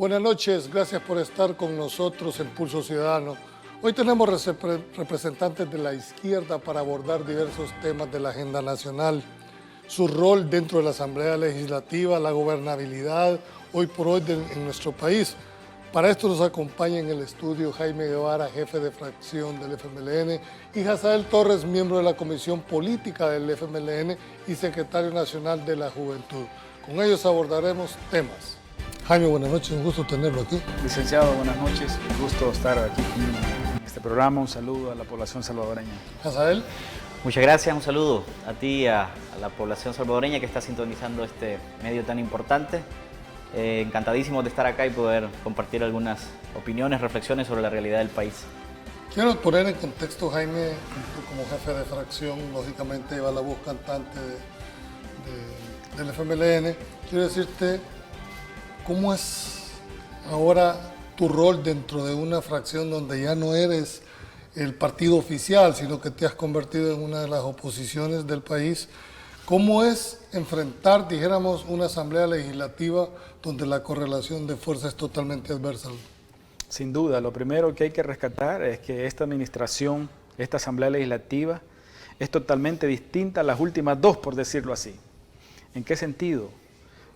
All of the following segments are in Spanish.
Buenas noches, gracias por estar con nosotros en Pulso Ciudadano. Hoy tenemos representantes de la izquierda para abordar diversos temas de la agenda nacional, su rol dentro de la Asamblea Legislativa, la gobernabilidad hoy por hoy en nuestro país. Para esto nos acompaña en el estudio Jaime Guevara, jefe de fracción del FMLN, y Hazael Torres, miembro de la Comisión Política del FMLN y secretario nacional de la Juventud. Con ellos abordaremos temas. Jaime, buenas noches, un gusto tenerlo aquí. Licenciado, buenas noches, un gusto estar aquí en este programa. Un saludo a la población salvadoreña. Hazael. Muchas gracias, un saludo a ti y a la población salvadoreña que está sintonizando este medio tan importante. Encantadísimo de estar acá y poder compartir algunas opiniones, reflexiones sobre la realidad del país. Quiero poner en contexto, Jaime, como jefe de fracción, lógicamente lleva la voz cantante del FMLN. Quiero decirte, ¿cómo es ahora tu rol dentro de una fracción donde ya no eres el partido oficial, sino que te has convertido en una de las oposiciones del país? ¿Cómo es enfrentar, dijéramos, una asamblea legislativa donde la correlación de fuerza es totalmente adversa? Sin duda, lo primero que hay que rescatar es que esta administración, esta asamblea legislativa, es totalmente distinta a las últimas dos, por decirlo así. ¿En qué sentido?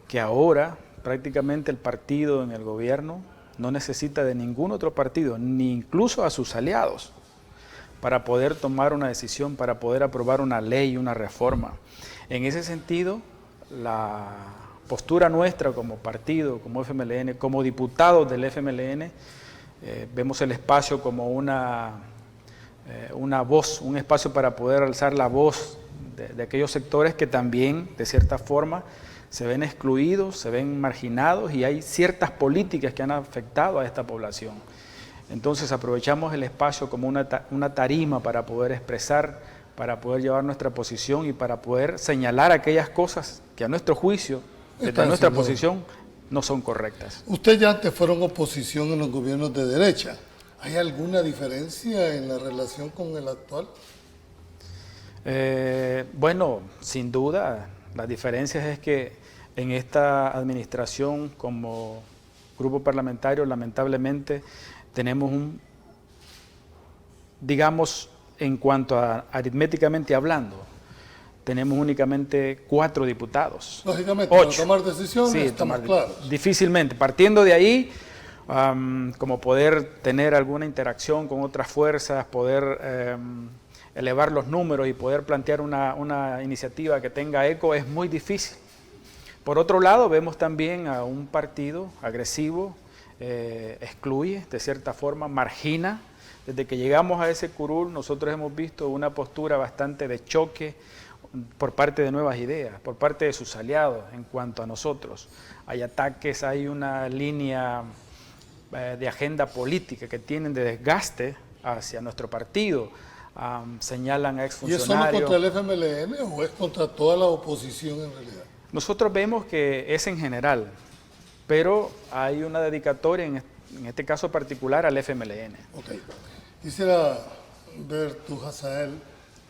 Que ahora prácticamente el partido en el gobierno no necesita de ningún otro partido, ni incluso a sus aliados, para poder tomar una decisión, para poder aprobar una ley, una reforma. En ese sentido, la postura nuestra como partido, como FMLN, como diputados del FMLN, vemos el espacio como una voz, un espacio para poder alzar la voz de aquellos sectores que también, de cierta forma, se ven excluidos, se ven marginados y hay ciertas políticas que han afectado a esta población. Entonces aprovechamos el espacio como una tarima para poder expresar, para poder llevar nuestra posición y para poder señalar aquellas cosas que a nuestro juicio, desde nuestra posición, no son correctas. Ustedes ya antes fueron oposición en los gobiernos de derecha. ¿Hay alguna diferencia en la relación con el actual? Bueno, sin duda, las diferencias es que en esta administración como grupo parlamentario, lamentablemente, tenemos digamos, en cuanto a aritméticamente hablando, tenemos únicamente 4 diputados. Lógicamente, 8. Para tomar decisiones sí, estamos claros. Difícilmente. Partiendo de ahí, como poder tener alguna interacción con otras fuerzas, poder elevar los números y poder plantear una iniciativa que tenga eco es muy difícil. Por otro lado, vemos también a un partido agresivo, excluye, de cierta forma, margina. Desde que llegamos a ese curul, nosotros hemos visto una postura bastante de choque por parte de Nuevas Ideas, por parte de sus aliados en cuanto a nosotros. Hay ataques, hay una línea de agenda política que tienen de desgaste hacia nuestro partido. Señalan a exfuncionarios. ¿Y eso no es contra el FMLN o es contra toda la oposición en realidad? Nosotros vemos que es en general, pero hay una dedicatoria en este caso particular al FMLN. Ok. Quisiera ver tú, Hazael,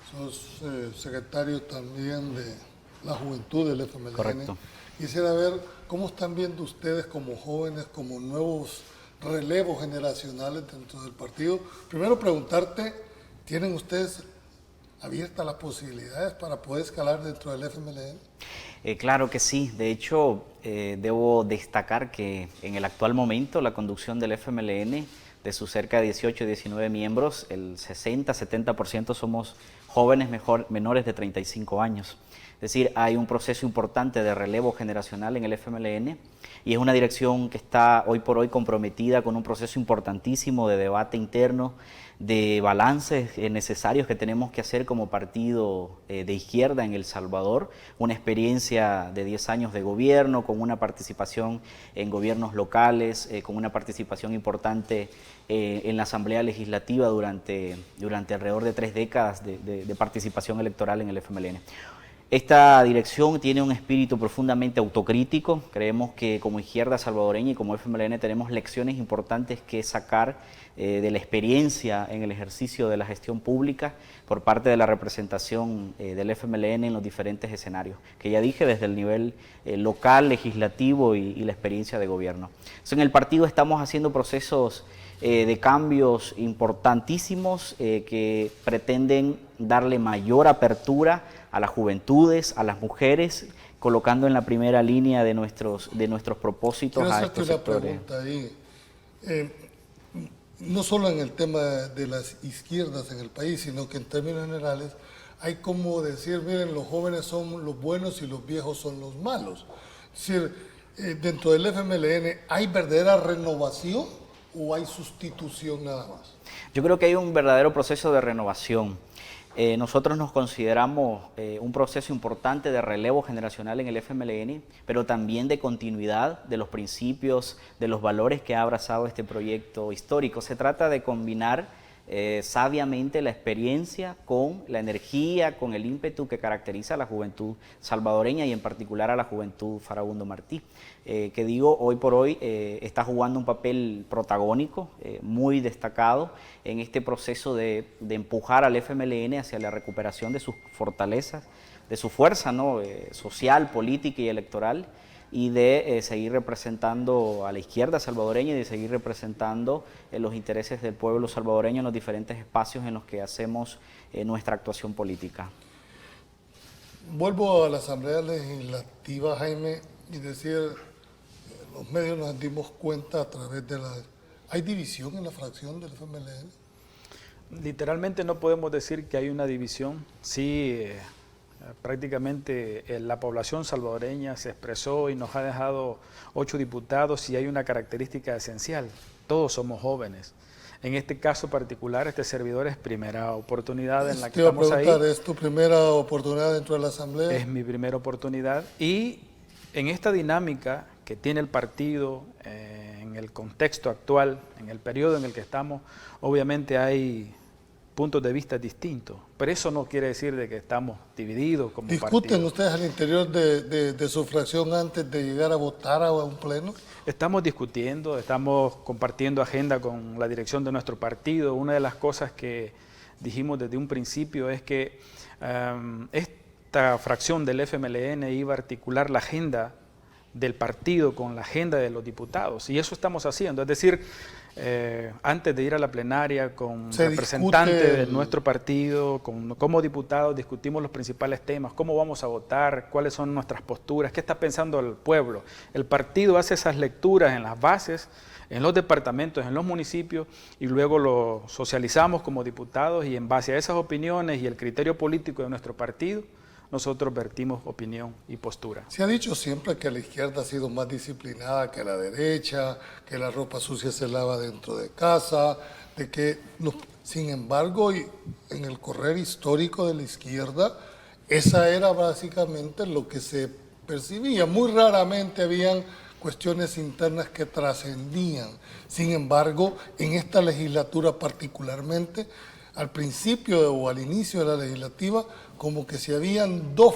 sos secretario también de la Juventud del FMLN. Correcto. Quisiera ver cómo están viendo ustedes como jóvenes, como nuevos relevos generacionales dentro del partido. Primero preguntarte, ¿tienen ustedes abiertas las posibilidades para poder escalar dentro del FMLN? Claro que sí. De hecho, debo destacar que en el actual momento la conducción del FMLN, de sus cerca de 18 y 19 miembros, el 60-70% somos jóvenes menores de 35 años. Es decir, hay un proceso importante de relevo generacional en el FMLN y es una dirección que está hoy por hoy comprometida con un proceso importantísimo de debate interno, de balances necesarios que tenemos que hacer como partido de izquierda en El Salvador, una experiencia de 10 años de gobierno, con una participación en gobiernos locales, con una participación importante en la Asamblea Legislativa durante alrededor de 3 décadas de participación electoral en el FMLN. Esta dirección tiene un espíritu profundamente autocrítico. Creemos que como izquierda salvadoreña y como FMLN tenemos lecciones importantes que sacar de la experiencia en el ejercicio de la gestión pública por parte de la representación del FMLN en los diferentes escenarios, que ya dije, desde el nivel local, legislativo y la experiencia de gobierno. Entonces, en el partido estamos haciendo procesos de cambios importantísimos que pretenden darle mayor apertura a las juventudes, a las mujeres, colocando en la primera línea de nuestros propósitos Quiero a hacerte estos una sectores. pregunta ahí. No solo en el tema de las izquierdas en el país, sino que en términos generales hay como decir, miren, los jóvenes son los buenos y los viejos son los malos. Es decir, dentro del FMLN, ¿hay verdadera renovación o hay sustitución nada más? Yo creo que hay un verdadero proceso de renovación. Nosotros nos consideramos un proceso importante de relevo generacional en el FMLN, pero también de continuidad de los principios, de los valores que ha abrazado este proyecto histórico. Se trata de combinar sabiamente la experiencia con la energía, con el ímpetu que caracteriza a la juventud salvadoreña y en particular a la juventud Farabundo Martí, que digo, hoy por hoy está jugando un papel protagónico, muy destacado en este proceso de empujar al FMLN hacia la recuperación de sus fortalezas, de su fuerza, ¿no? Social, política y electoral, y de seguir representando a la izquierda salvadoreña y de seguir representando los intereses del pueblo salvadoreño en los diferentes espacios en los que hacemos nuestra actuación política. Vuelvo a la Asamblea Legislativa, Jaime, y decir, los medios nos dimos cuenta a través de la... ¿Hay división en la fracción del FMLN? Literalmente no podemos decir que hay una división. Sí, prácticamente la población salvadoreña se expresó y nos ha dejado 8 diputados y hay una característica esencial, todos somos jóvenes. En este caso particular, este servidor es primera oportunidad en la que estamos ahí. ¿Es tu primera oportunidad dentro de la Asamblea? Es mi primera oportunidad y en esta dinámica que tiene el partido, en el contexto actual, en el periodo en el que estamos, obviamente hay puntos de vista distintos, pero eso no quiere decir de que estamos divididos como partido. ¿Discuten ustedes al interior de su fracción antes de llegar a votar a un pleno? Estamos discutiendo, estamos compartiendo agenda con la dirección de nuestro partido. Una de las cosas que dijimos desde un principio es que esta fracción del FMLN iba a articular la agenda del partido con la agenda de los diputados, y eso estamos haciendo, es decir, antes de ir a la plenaria con representantes de nuestro partido, como diputados discutimos los principales temas, cómo vamos a votar, cuáles son nuestras posturas, qué está pensando el pueblo. El partido hace esas lecturas en las bases, en los departamentos, en los municipios, y luego lo socializamos como diputados, y en base a esas opiniones y el criterio político de nuestro partido, nosotros vertimos opinión y postura. Se ha dicho siempre que la izquierda ha sido más disciplinada que la derecha, que la ropa sucia se lava dentro de casa, de que, sin embargo, en el correr histórico de la izquierda, esa era básicamente lo que se percibía. Muy raramente habían cuestiones internas que trascendían. Sin embargo, en esta legislatura particularmente, al principio o al inicio de la legislativa, como que si habían dos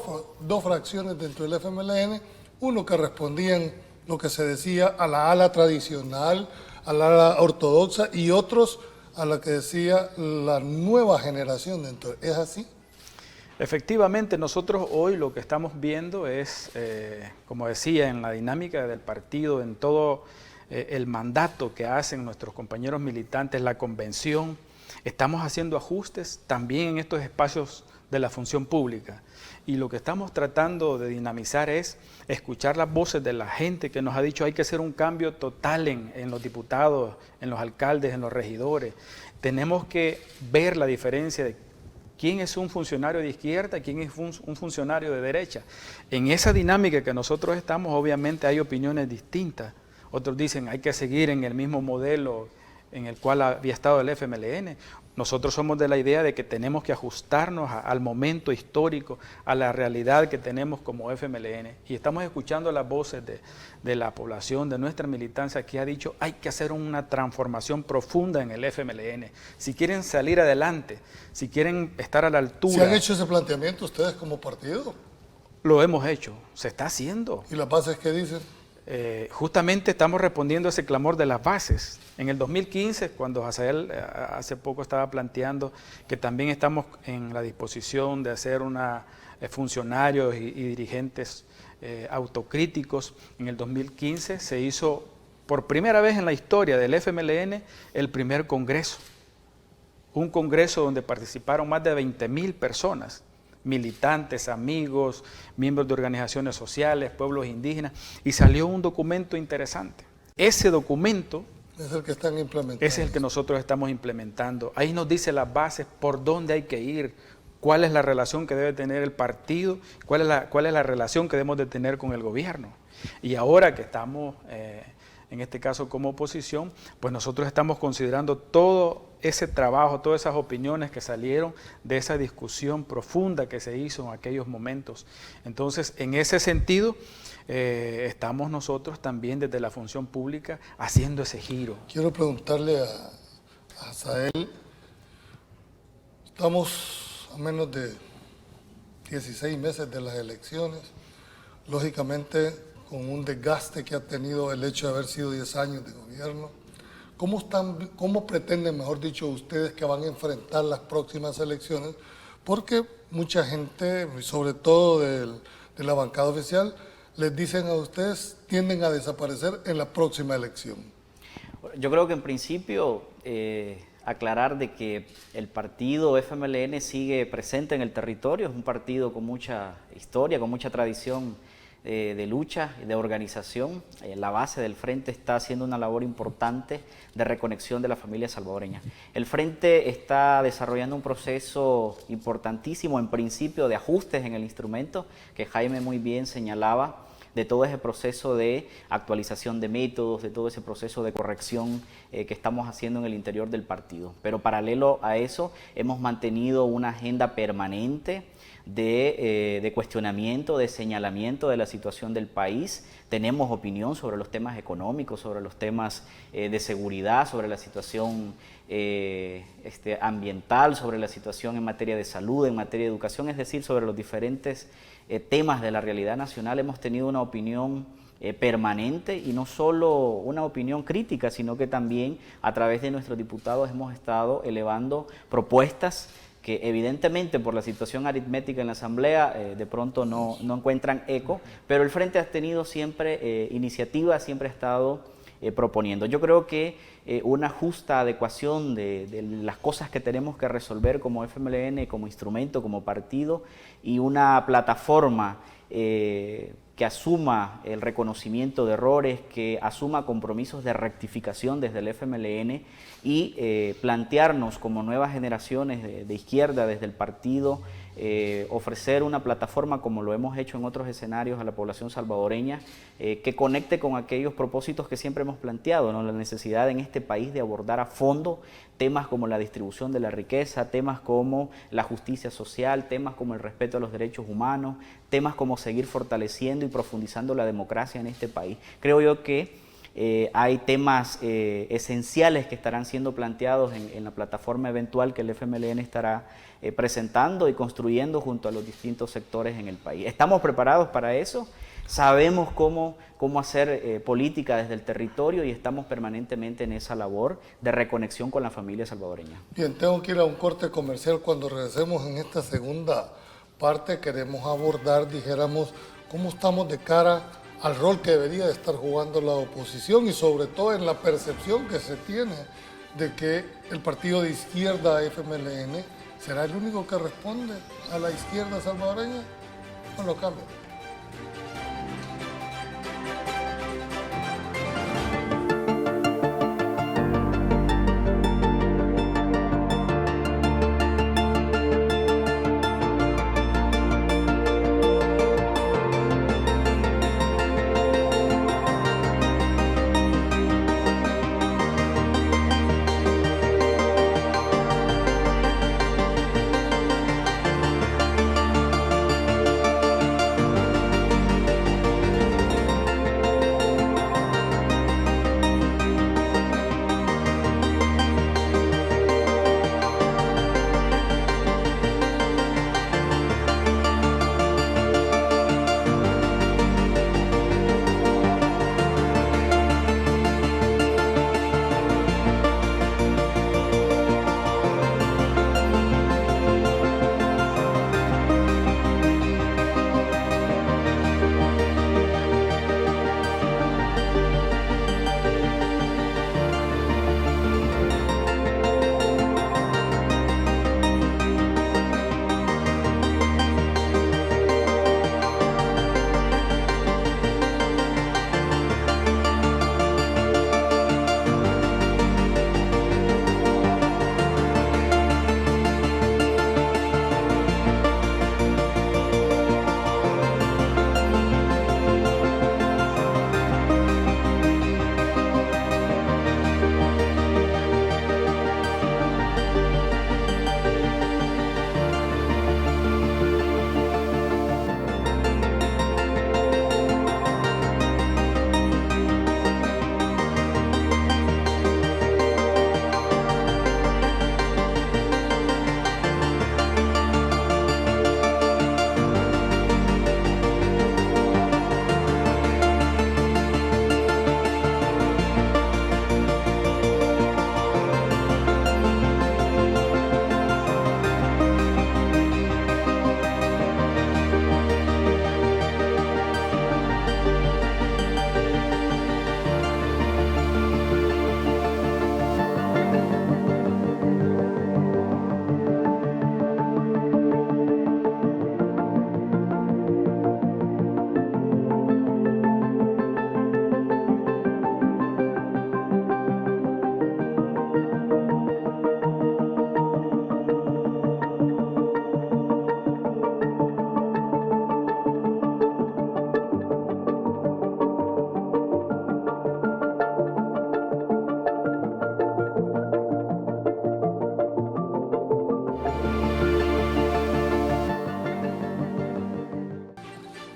fracciones dentro del FMLN, uno que respondían lo que se decía a la ala tradicional, a la ala ortodoxa, y otros a la que decía la nueva generación dentro. ¿Es así? Efectivamente, nosotros hoy lo que estamos viendo es, como decía, en la dinámica del partido, en todo el mandato que hacen nuestros compañeros militantes, la convención, estamos haciendo ajustes también en estos espacios de la función pública, y lo que estamos tratando de dinamizar es escuchar las voces de la gente que nos ha dicho hay que hacer un cambio total en los diputados, en los alcaldes, en los regidores. Tenemos que ver la diferencia de quién es un funcionario de izquierda y quién es un funcionario de derecha. En esa dinámica que nosotros estamos, obviamente hay opiniones distintas. Otros dicen hay que seguir en el mismo modelo en el cual había estado el FMLN. Nosotros somos de la idea de que tenemos que ajustarnos al momento histórico, a la realidad que tenemos como FMLN, y estamos escuchando las voces de la población, de nuestra militancia, que ha dicho hay que hacer una transformación profunda en el FMLN. Si quieren salir adelante, si quieren estar a la altura. ¿Se han hecho ese planteamiento ustedes como partido? lo hemos hecho, se está haciendo. ¿Y las bases qué dicen? Justamente estamos respondiendo a ese clamor de las bases. En el 2015, cuando Hazael hace poco estaba planteando que también estamos en la disposición de hacer funcionarios y dirigentes autocríticos, en el 2015 se hizo por primera vez en la historia del FMLN el primer congreso. Un congreso donde participaron más de 20.000 personas, militantes, amigos, miembros de organizaciones sociales, pueblos indígenas, y salió un documento interesante. Ese documento es el que están implementando. Es el que nosotros estamos implementando. Ahí nos dice las bases por dónde hay que ir, cuál es la relación que debe tener el partido, cuál es la relación que debemos de tener con el gobierno. Y ahora que estamos, en este caso como oposición, pues nosotros estamos considerando todo ese trabajo, todas esas opiniones que salieron de esa discusión profunda que se hizo en aquellos momentos. Entonces, en ese sentido, estamos nosotros también desde la función pública haciendo ese giro. Quiero preguntarle a Hazael, estamos a menos de 16 meses de las elecciones, lógicamente con un desgaste que ha tenido el hecho de haber sido 10 años de gobierno. ¿Cómo pretenden, mejor dicho, ustedes que van a enfrentar las próximas elecciones? Porque mucha gente, sobre todo de la bancada oficial, les dicen a ustedes, tienden a desaparecer en la próxima elección. Yo creo que en principio aclarar de que el partido FMLN sigue presente en el territorio, es un partido con mucha historia, con mucha tradición de lucha y de organización. La base del Frente está haciendo una labor importante de reconexión de la familia salvadoreña. El Frente está desarrollando un proceso importantísimo, en principio, de ajustes en el instrumento, que Jaime muy bien señalaba, de todo ese proceso de actualización de métodos, de todo ese proceso de corrección que estamos haciendo en el interior del partido. Pero paralelo a eso, hemos mantenido una agenda permanente de cuestionamiento, de señalamiento de la situación del país. Tenemos opinión sobre los temas económicos, sobre los temas de seguridad, sobre la situación ambiental, sobre la situación en materia de salud, en materia de educación, es decir, sobre los diferentes temas de la realidad nacional. Hemos tenido una opinión permanente y no solo una opinión crítica, sino que también a través de nuestros diputados hemos estado elevando propuestas que evidentemente por la situación aritmética en la Asamblea de pronto no encuentran eco, pero el Frente ha tenido siempre iniciativas, siempre ha estado proponiendo. Yo creo que una justa adecuación de las cosas que tenemos que resolver como FMLN, como instrumento, como partido, y una plataforma que asuma el reconocimiento de errores, que asuma compromisos de rectificación desde el FMLN y plantearnos como nuevas generaciones de izquierda desde el partido, ofrecer una plataforma como lo hemos hecho en otros escenarios a la población salvadoreña, que conecte con aquellos propósitos que siempre hemos planteado, ¿no? La necesidad en este país de abordar a fondo temas como la distribución de la riqueza, temas como la justicia social, temas como el respeto a los derechos humanos, temas como seguir fortaleciendo y profundizando la democracia en este país. Creo yo que hay temas esenciales que estarán siendo planteados en la plataforma eventual que el FMLN estará presentando y construyendo junto a los distintos sectores en el país. Estamos preparados para eso, sabemos cómo hacer política desde el territorio y estamos permanentemente en esa labor de reconexión con la familia salvadoreña. Bien, tengo que ir a un corte comercial. Cuando regresemos en esta segunda parte queremos abordar, dijéramos, cómo estamos de cara al rol que debería de estar jugando la oposición y sobre todo en la percepción que se tiene de que el partido de izquierda FMLN será el único que responde a la izquierda salvadoreña. No lo cambia.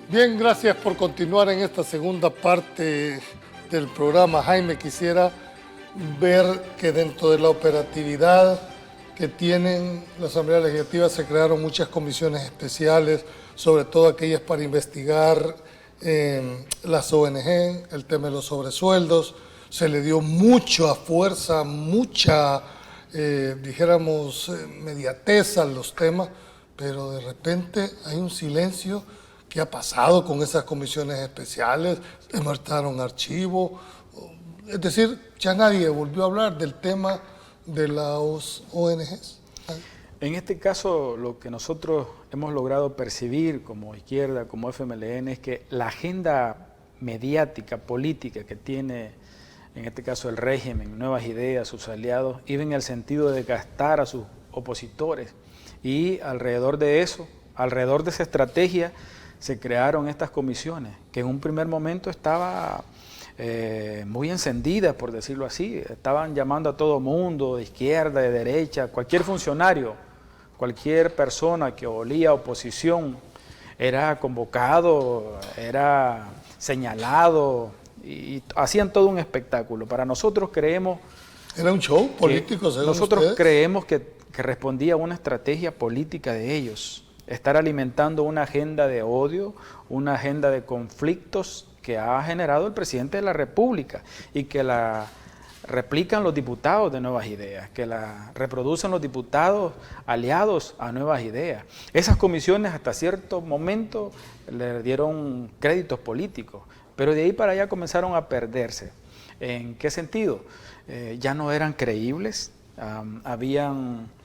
Bien, gracias por continuar en esta segunda parte del programa. Jaime, quisiera ver que dentro de la operatividad que tienen la Asamblea Legislativa se crearon muchas comisiones especiales, sobre todo aquellas para investigar las ONG, el tema de los sobresueldos. Se le dio mucha fuerza, mucha, dijéramos, mediatez a los temas, pero de repente hay un silencio. ¿Qué ha pasado con esas comisiones especiales? Muertaron archivos. Es decir, ya nadie volvió a hablar del tema de las ONGs. En este caso, lo que nosotros hemos logrado percibir como izquierda, como FMLN, es que la agenda mediática, política que tiene, en este caso el régimen, Nuevas Ideas, sus aliados, iba en el sentido de gastar a sus opositores. Y alrededor de eso, alrededor de esa estrategia, se crearon estas comisiones, que en un primer momento estaba muy encendidas, por decirlo así. Estaban llamando a todo mundo, de izquierda, de derecha, cualquier funcionario, cualquier persona que olía oposición, era convocado, era señalado, y hacían todo un espectáculo. Para nosotros creemos... ¿Era un show político, según nosotros ustedes? Creemos que respondía a una estrategia política de ellos. Estar alimentando una agenda de odio, una agenda de conflictos que ha generado el presidente de la República y que la replican los diputados de Nuevas Ideas, que la reproducen los diputados aliados a Nuevas Ideas. Esas comisiones hasta cierto momento le dieron créditos políticos, pero de ahí para allá comenzaron a perderse. ¿En qué sentido? Ya no eran creíbles, habían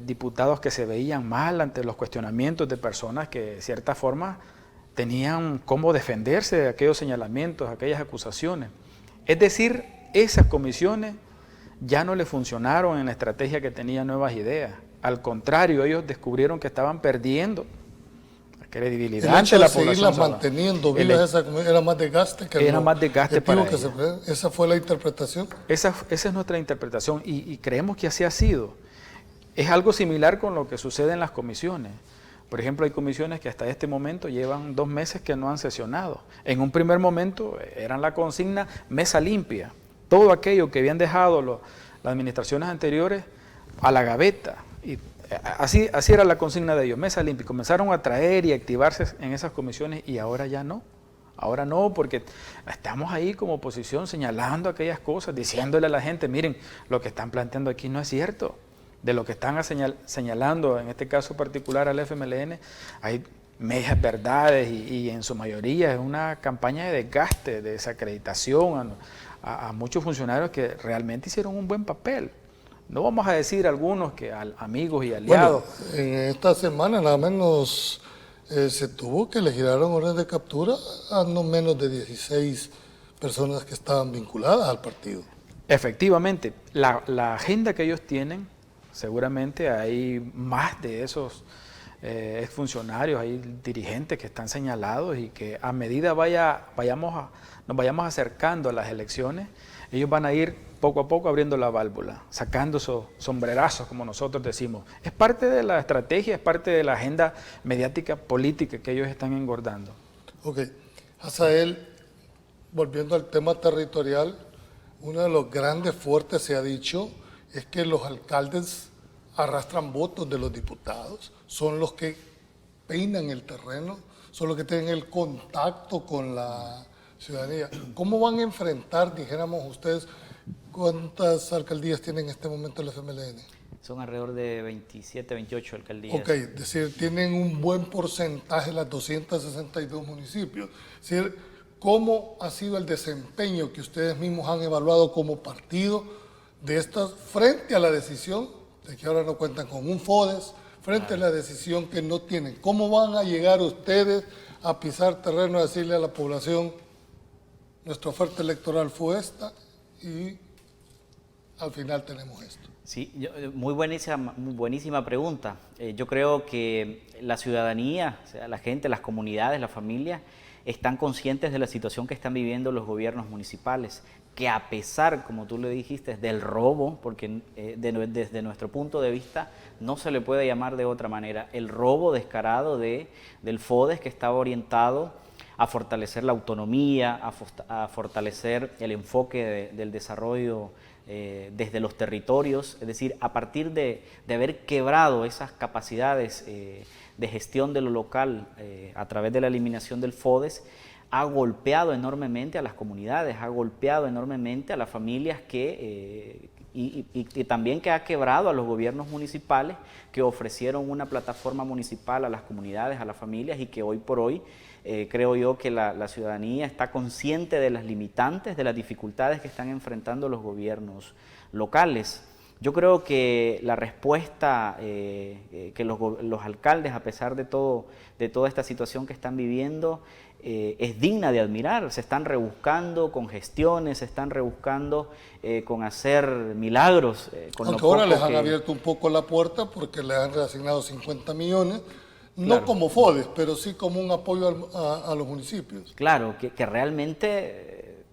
diputados que se veían mal ante los cuestionamientos de personas que de cierta forma tenían cómo defenderse de aquellos señalamientos, aquellas acusaciones. Es decir, esas comisiones ya no le funcionaron en la estrategia que tenía Nuevas Ideas. Al contrario, ellos descubrieron que estaban perdiendo credibilidad ante la población. Seguirlas manteniendo vivas, era más desgaste que era más desgaste para ellos. Esa fue la interpretación. Esa es nuestra interpretación y creemos que así ha sido. Es algo similar con lo que sucede en las comisiones. Por ejemplo, hay comisiones que hasta este momento llevan 2 meses que no han sesionado. En un primer momento eran la consigna mesa limpia. Todo aquello que habían dejado las administraciones anteriores a la gaveta. Y así era la consigna de ellos, mesa limpia. Comenzaron a traer y activarse en esas comisiones y ahora ya no. Ahora no, porque estamos ahí como oposición señalando aquellas cosas, diciéndole a la gente, miren, lo que están planteando aquí no es cierto. De lo que están señalando, en este caso particular al FMLN, hay medias verdades y en su mayoría es una campaña de desgaste, de desacreditación a muchos funcionarios que realmente hicieron un buen papel. No vamos a decir algunos que amigos y aliados. Bueno, en esta semana nada menos se tuvo que le giraron órdenes de captura a no menos de 16 personas que estaban vinculadas al partido. Efectivamente, la agenda que ellos tienen, seguramente hay más de esos exfuncionarios, hay dirigentes que están señalados y que a medida nos vayamos acercando a las elecciones, ellos van a ir poco a poco abriendo la válvula, sacando esos sombrerazos, como nosotros decimos. Es parte de la estrategia, es parte de la agenda mediática política que ellos están engordando. Ok. Azael, volviendo al tema territorial, uno de los grandes fuertes se ha dicho es que los alcaldes arrastran votos de los diputados, son los que peinan el terreno, son los que tienen el contacto con la ciudadanía. ¿Cómo van a enfrentar, dijéramos ustedes, cuántas alcaldías tienen en este momento el FMLN? Son alrededor de 27, 28 alcaldías. Ok, es decir, tienen un buen porcentaje las 262 municipios. Es decir, ¿cómo ha sido el desempeño que ustedes mismos han evaluado como partido de estas frente a la decisión de que ahora no cuentan con un FODES, frente a la decisión que no tienen? ¿Cómo van a llegar ustedes a pisar terreno, a decirle a la población, nuestra oferta electoral fue esta y al final tenemos esto? Sí, muy buenísima pregunta. Yo creo que la ciudadanía, o sea, la gente, las comunidades, las familias, están conscientes de la situación que están viviendo los gobiernos municipales, que a pesar, como tú le dijiste, del robo, porque desde nuestro punto de vista no se le puede llamar de otra manera, el robo descarado del FODES, que estaba orientado a fortalecer la autonomía, a fortalecer el enfoque del desarrollo desde los territorios, es decir, a partir de haber quebrado esas capacidades de gestión de lo local a través de la eliminación del FODES, ha golpeado enormemente a las comunidades, ha golpeado enormemente a las familias y también que ha quebrado a los gobiernos municipales que ofrecieron una plataforma municipal a las comunidades, a las familias, y que hoy por hoy creo yo que la ciudadanía está consciente de las limitantes, de las dificultades que están enfrentando los gobiernos locales. Yo creo que la respuesta que los alcaldes, a pesar de toda esta situación que están viviendo, es digna de admirar. Se están rebuscando con gestiones, se están rebuscando con hacer milagros. Aunque ahora les han abierto un poco la puerta porque les han reasignado 50 millones, no claro, como FODES, pero sí como un apoyo a los municipios. Claro, que realmente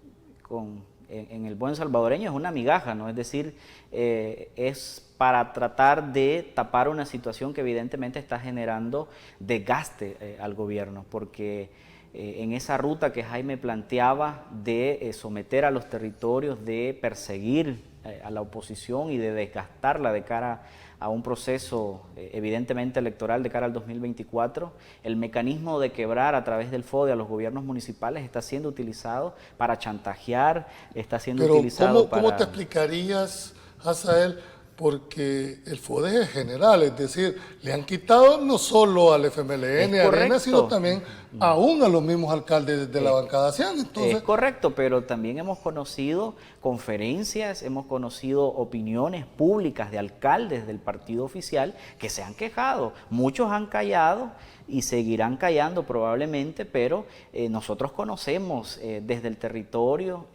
en el buen salvadoreño es una migaja, ¿no? Es decir, es para tratar de tapar una situación que evidentemente está generando desgaste al gobierno, porque en esa ruta que Jaime planteaba de someter a los territorios, de perseguir a la oposición y de desgastarla de cara a un proceso evidentemente electoral de cara al 2024, el mecanismo de quebrar a través del FODE a los gobiernos municipales está siendo utilizado para chantajear, está siendo utilizado para... ¿Cómo te explicarías, Hazael? Porque el FODES es general, es decir, le han quitado no solo al FMLN, a Arena, sino también aún a los mismos alcaldes de la bancada Cian. Entonces, es correcto, pero también hemos conocido conferencias, hemos conocido opiniones públicas de alcaldes del partido oficial que se han quejado. Muchos han callado y seguirán callando probablemente, pero nosotros conocemos desde el territorio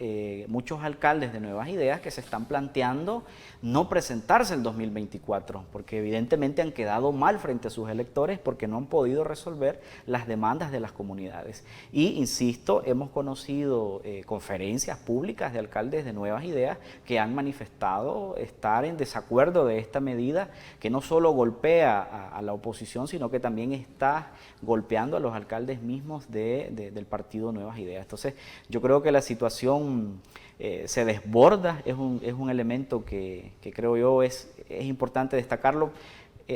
muchos alcaldes de Nuevas Ideas que se están planteando no presentarse el 2024, porque evidentemente han quedado mal frente a sus electores porque no han podido resolver las demandas de las comunidades. Y, insisto, hemos conocido conferencias públicas de alcaldes de Nuevas Ideas que han manifestado estar en desacuerdo de esta medida que no solo golpea a la oposición, sino que también está golpeando a los alcaldes mismos del partido Nuevas Ideas. Entonces, yo creo que la situación se desborda, es un elemento que creo yo es importante destacarlo,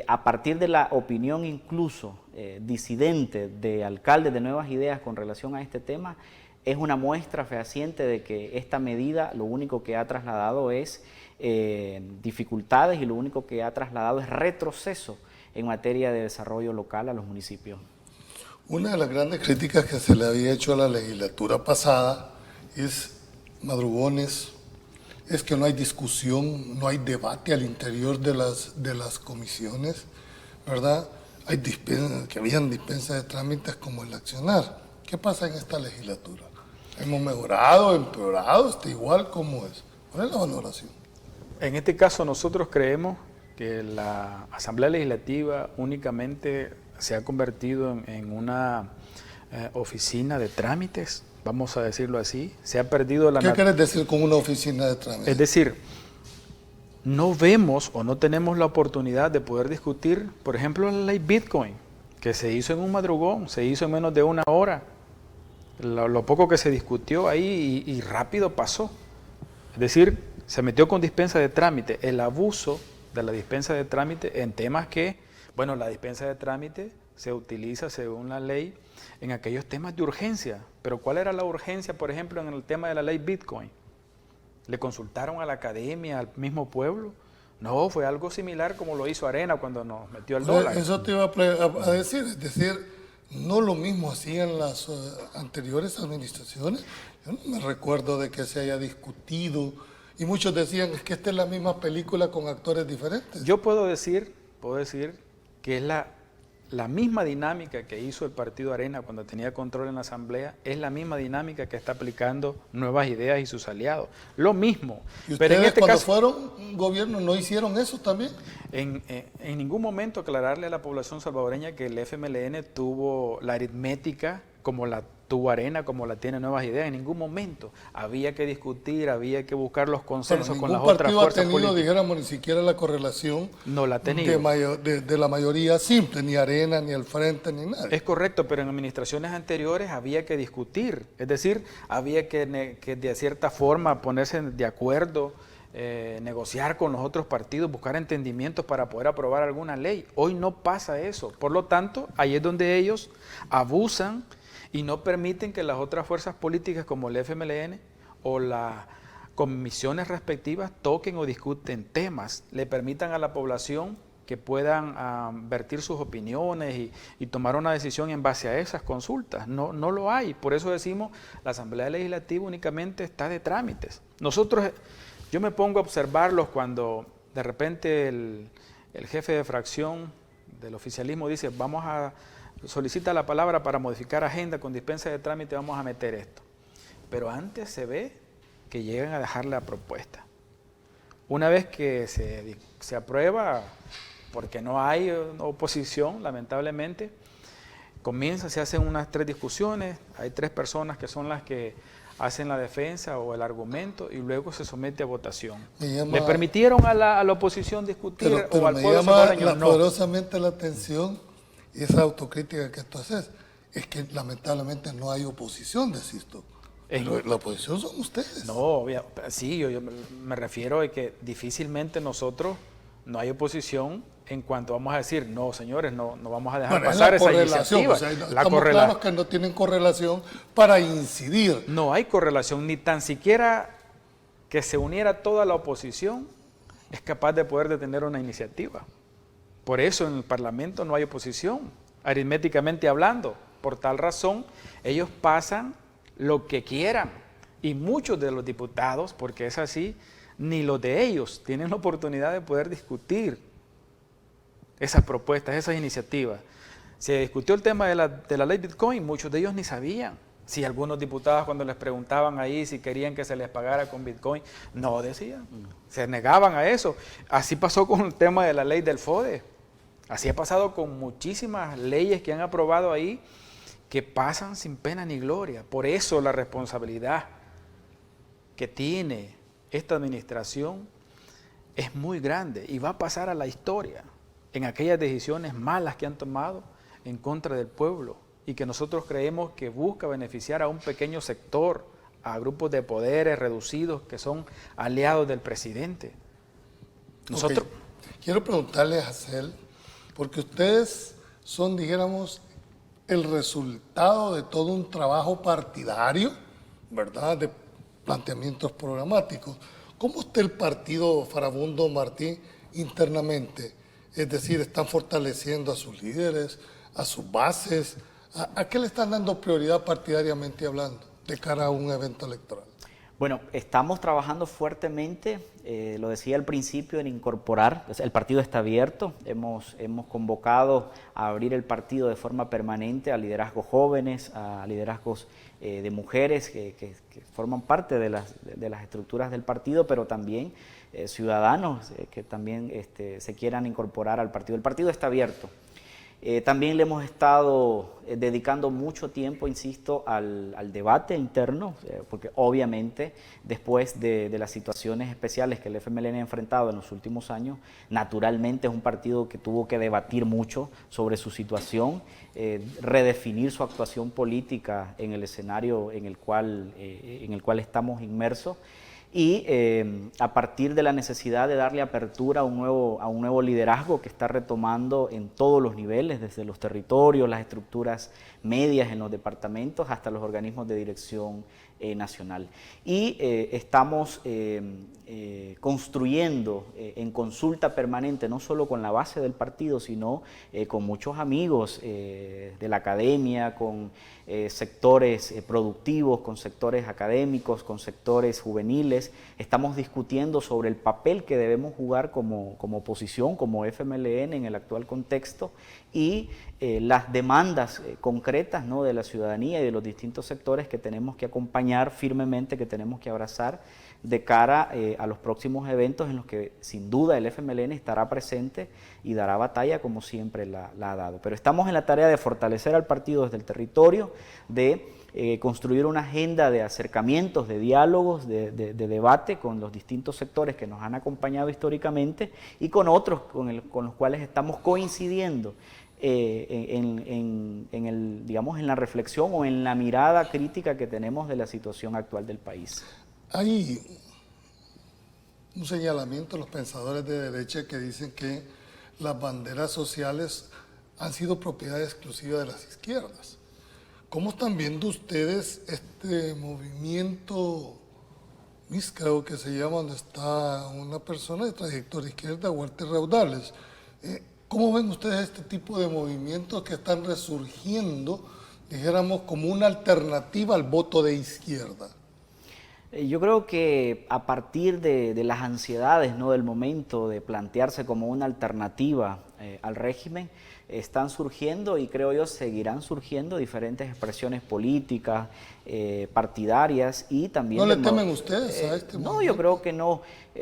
a partir de la opinión incluso disidente de alcaldes de Nuevas Ideas con relación a este tema. Es una muestra fehaciente de que esta medida lo único que ha trasladado es dificultades y lo único que ha trasladado es retroceso en materia de desarrollo local a los municipios. Una de las grandes críticas que se le había hecho a la legislatura pasada es, Madrugones, es que no hay discusión, no hay debate al interior de las comisiones, ¿verdad? Que habían dispensas de trámites como el accionar. ¿Qué pasa en esta legislatura? ¿Hemos mejorado, empeorado, está igual? ¿Cómo es? ¿Cuál es la valoración? En este caso nosotros creemos que la Asamblea Legislativa únicamente se ha convertido en una oficina de trámites, vamos a decirlo así. Se ha perdido la... ¿Qué quieres decir con una oficina de trámites? Es decir, no vemos o no tenemos la oportunidad de poder discutir, por ejemplo, la ley Bitcoin, que se hizo en un madrugón, se hizo en menos de una hora. Lo poco que se discutió ahí y rápido pasó. Es decir, se metió con dispensa de trámite, el abuso de la dispensa de trámite en temas que, bueno, la dispensa de trámite se utiliza según la ley en aquellos temas de urgencia. Pero ¿cuál era la urgencia, por ejemplo, en el tema de la ley Bitcoin? ¿Le consultaron a la academia, al mismo pueblo? No, fue algo similar como lo hizo Arena cuando nos metió el dólar. Eso te iba a decir, es decir, no lo mismo hacían las anteriores administraciones. Yo no me recuerdo de que se haya discutido y muchos decían es que esta es la misma película con actores diferentes. Yo puedo decir que es la misma dinámica que hizo el Partido Arena cuando tenía control en la Asamblea es la misma dinámica que está aplicando Nuevas Ideas y sus aliados. Lo mismo. ¿Y pero ustedes en este cuando caso, fueron un gobierno no hicieron eso también? en ningún momento aclararle a la población salvadoreña que el FMLN tuvo la aritmética como la tuvo Arena, como la tiene Nuevas Ideas. En ningún momento había que discutir, había que buscar los consensos con las otras fuerzas políticas. Ningún partido ha tenido, dijéramos, ni siquiera la correlación no la ha tenido. de la mayoría simple, ni Arena, ni el Frente, ni nada. Es correcto, pero en administraciones anteriores había que discutir, es decir, había que de cierta forma ponerse de acuerdo, negociar con los otros partidos, buscar entendimientos para poder aprobar alguna ley. Hoy no pasa eso, por lo tanto, ahí es donde ellos abusan y no permiten que las otras fuerzas políticas como el FMLN o las comisiones respectivas toquen o discuten temas, le permitan a la población que puedan vertir sus opiniones y tomar una decisión en base a esas consultas. No lo hay, por eso decimos, la Asamblea Legislativa únicamente está de trámites. Yo me pongo a observarlos cuando de repente el jefe de fracción del oficialismo dice, solicita la palabra para modificar agenda con dispensa de trámite, vamos a meter esto. Pero antes se ve que llegan a dejar la propuesta. Una vez que se aprueba, porque no hay oposición, lamentablemente, se hacen unas 3 discusiones, hay 3 personas que son las que hacen la defensa o el argumento y luego se somete a votación. ¿Le permitieron a la oposición discutir o al pueblo salvadoreño? No. Poderosamente la atención y esa autocrítica que tú haces es que lamentablemente no hay oposición, decís tú. La oposición son ustedes. No, sí, yo me refiero a que difícilmente no hay oposición en cuanto vamos a decir, no, señores, no vamos a dejar pasar esa iniciativa. O sea, estamos claros que no tienen correlación para incidir. No hay correlación, ni tan siquiera que se uniera toda la oposición es capaz de poder detener una iniciativa. Por eso en el Parlamento no hay oposición, aritméticamente hablando. Por tal razón, ellos pasan lo que quieran. Y muchos de los diputados, porque es así, ni los de ellos tienen la oportunidad de poder discutir esas propuestas, esas iniciativas. Se discutió el tema de la ley Bitcoin, muchos de ellos ni sabían. Si algunos diputados cuando les preguntaban ahí si querían que se les pagara con Bitcoin, no decían, se negaban a eso. Así pasó con el tema de la ley del FODE. Así ha pasado con muchísimas leyes que han aprobado ahí que pasan sin pena ni gloria. Por eso la responsabilidad que tiene esta administración es muy grande y va a pasar a la historia en aquellas decisiones malas que han tomado en contra del pueblo y que nosotros creemos que busca beneficiar a un pequeño sector, a grupos de poderes reducidos que son aliados del presidente. Nosotros... Quiero preguntarle a Hasél, porque ustedes son, dijéramos, el resultado de todo un trabajo partidario, ¿verdad?, de planteamientos programáticos. ¿Cómo está el partido Farabundo Martí internamente? Es decir, ¿están fortaleciendo a sus líderes, a sus bases? ¿A qué le están dando prioridad partidariamente hablando de cara a un evento electoral? Bueno, estamos trabajando fuertemente, lo decía al principio, en incorporar, el partido está abierto, hemos convocado a abrir el partido de forma permanente a liderazgos jóvenes, a liderazgos de mujeres que forman parte de las estructuras del partido, pero también ciudadanos que también se quieran incorporar al partido. El partido está abierto. También le hemos estado dedicando mucho tiempo, insisto, al debate interno, porque obviamente después de las situaciones especiales que el FMLN ha enfrentado en los últimos años, naturalmente es un partido que tuvo que debatir mucho sobre su situación, redefinir su actuación política en el escenario en el cual estamos inmersos. Y a partir de la necesidad de darle apertura a un nuevo liderazgo que está retomando en todos los niveles, desde los territorios, las estructuras medias en los departamentos hasta los organismos de dirección nacional. Y estamos construyendo en consulta permanente, no solo con la base del partido, sino con muchos amigos de la academia, con sectores productivos, con sectores académicos, con sectores juveniles, 2010, estamos discutiendo sobre el papel que debemos jugar como oposición, como FMLN en el actual contexto, y las demandas concretas, ¿no?, de la ciudadanía y de los distintos sectores que tenemos que acompañar firmemente, que tenemos que abrazar de cara a los próximos eventos en los que sin duda el FMLN estará presente y dará batalla como siempre la ha dado. Pero estamos en la tarea de fortalecer al partido desde el territorio, de construir una agenda de acercamientos, de diálogos, de debate con los distintos sectores que nos han acompañado históricamente y con otros con los cuales estamos coincidiendo digamos, en la reflexión o en la mirada crítica que tenemos de la situación actual del país. Hay un señalamiento de los pensadores de derecha que dicen que las banderas sociales han sido propiedad exclusiva de las izquierdas. ¿Cómo están viendo ustedes este movimiento, creo que se llama, donde está una persona de trayectoria izquierda, Walter Raudales? ¿Cómo ven ustedes este tipo de movimientos que están resurgiendo, dijéramos, como una alternativa al voto de izquierda? Yo creo que a partir de las ansiedades, ¿no?, del momento de plantearse como una alternativa al régimen, están surgiendo y creo yo seguirán surgiendo diferentes expresiones políticas, partidarias y también... ¿No le temen ustedes a este No, movimiento? yo creo que no.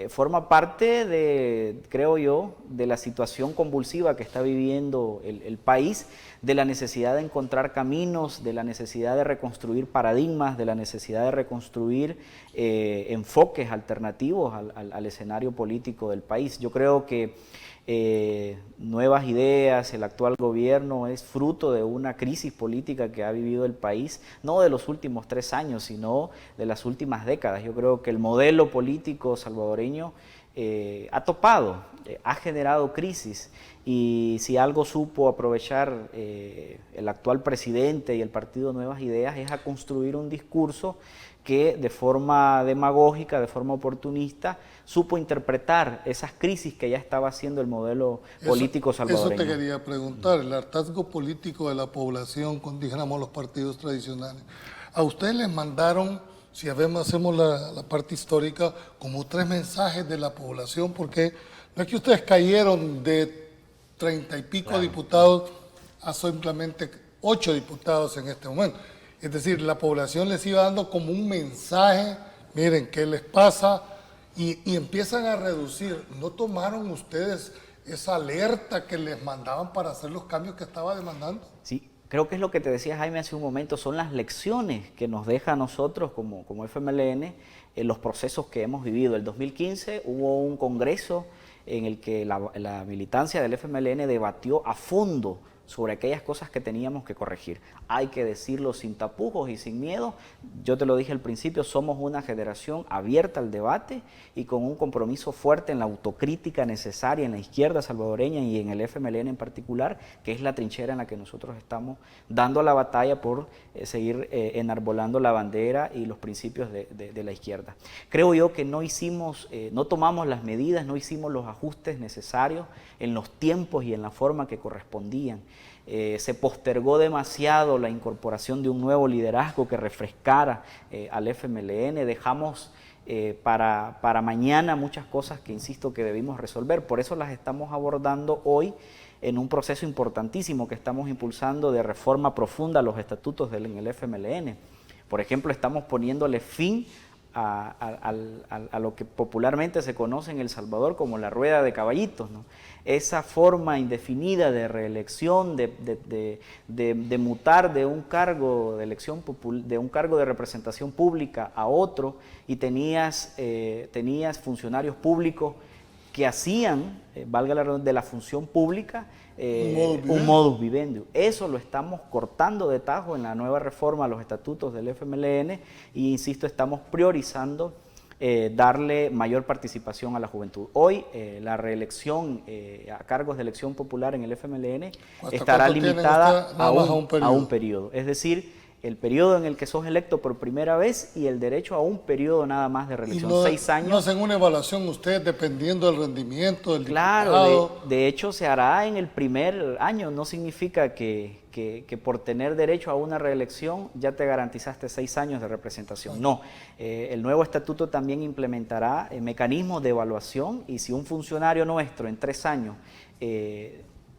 Forma parte de, creo yo, de la situación convulsiva que está viviendo el país, de la necesidad de encontrar caminos, de la necesidad de reconstruir paradigmas, de la necesidad de reconstruir enfoques alternativos al escenario político del país. Yo creo que Nuevas Ideas, el actual gobierno, es fruto de una crisis política que ha vivido el país, no de los últimos 3 años, sino de las últimas décadas. Yo creo que el modelo político salvadoreño ha topado, ha generado crisis, y si algo supo aprovechar el actual presidente y el partido Nuevas Ideas es a construir un discurso que de forma demagógica, de forma oportunista, supo interpretar esas crisis que ya estaba haciendo el modelo político salvadoreño. Eso te quería preguntar, el hartazgo político de la población con, dijéramos, los partidos tradicionales. A ustedes les mandaron, si hacemos la parte histórica, como 3 mensajes de la población, porque no es que ustedes cayeron de 30 y pico diputados a simplemente 8 diputados en este momento. Es decir, la población les iba dando como un mensaje, miren, ¿qué les pasa? Y empiezan a reducir. ¿No tomaron ustedes esa alerta que les mandaban para hacer los cambios que estaba demandando? Sí, creo que es lo que te decía Jaime hace un momento, son las lecciones que nos deja a nosotros como FMLN en los procesos que hemos vivido. El 2015 hubo un congreso en el que la militancia del FMLN debatió a fondo sobre aquellas cosas que teníamos que corregir. Hay que decirlo sin tapujos y sin miedo. Yo te lo dije al principio, somos una generación abierta al debate y con un compromiso fuerte en la autocrítica necesaria en la izquierda salvadoreña y en el FMLN en particular, que es la trinchera en la que nosotros estamos dando la batalla por seguir enarbolando la bandera y los principios de la izquierda. Creo yo que no tomamos las medidas, no hicimos los ajustes necesarios en los tiempos y en la forma que correspondían. Se postergó demasiado la incorporación de un nuevo liderazgo que refrescara al FMLN. Dejamos para mañana muchas cosas que insisto que debimos resolver. Por eso las estamos abordando hoy en un proceso importantísimo que estamos impulsando de reforma profunda a los estatutos en el FMLN. Por ejemplo, estamos poniéndole fin a lo que popularmente se conoce en El Salvador como la rueda de caballitos, ¿no? Esa forma indefinida de reelección, de mutar de un cargo de elección de un cargo de representación pública a otro, y tenías funcionarios públicos que hacían, valga la redundancia, de la función pública un modus vivendi. Eso lo estamos cortando de tajo en la nueva reforma a los estatutos del FMLN y, insisto, estamos priorizando darle mayor participación a la juventud. Hoy la reelección a cargos de elección popular en el FMLN estará limitada a un periodo. Es decir, el periodo en el que sos electo por primera vez y el derecho a un periodo nada más de reelección, 6 años. ¿No hacen una evaluación ustedes dependiendo del rendimiento del Claro, diputado? de hecho se hará en el primer año, no significa que por tener derecho a una reelección ya te garantizaste 6 años de representación. No, el nuevo estatuto también implementará mecanismos de evaluación y si un funcionario nuestro en 3 años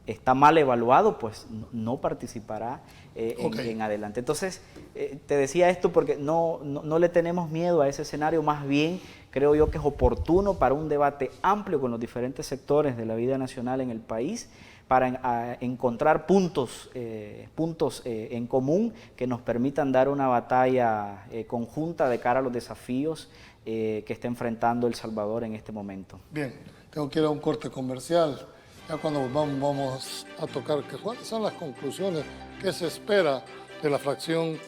está mal evaluado, pues no participará en adelante. Entonces, te decía esto porque no le tenemos miedo a ese escenario, más bien creo yo que es oportuno para un debate amplio con los diferentes sectores de la vida nacional en el país, para encontrar puntos en común que nos permitan dar una batalla conjunta de cara a los desafíos que está enfrentando El Salvador en este momento. Bien, tengo que ir a un corte comercial. Ya cuando vamos a tocar cuáles son las conclusiones, qué se espera de la fracción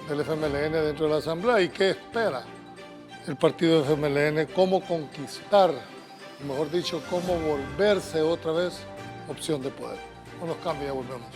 del FMLN dentro de la Asamblea y qué espera el partido FMLN, cómo conquistar, mejor dicho, cómo volverse otra vez opción de poder. No nos cambie, ya volvemos.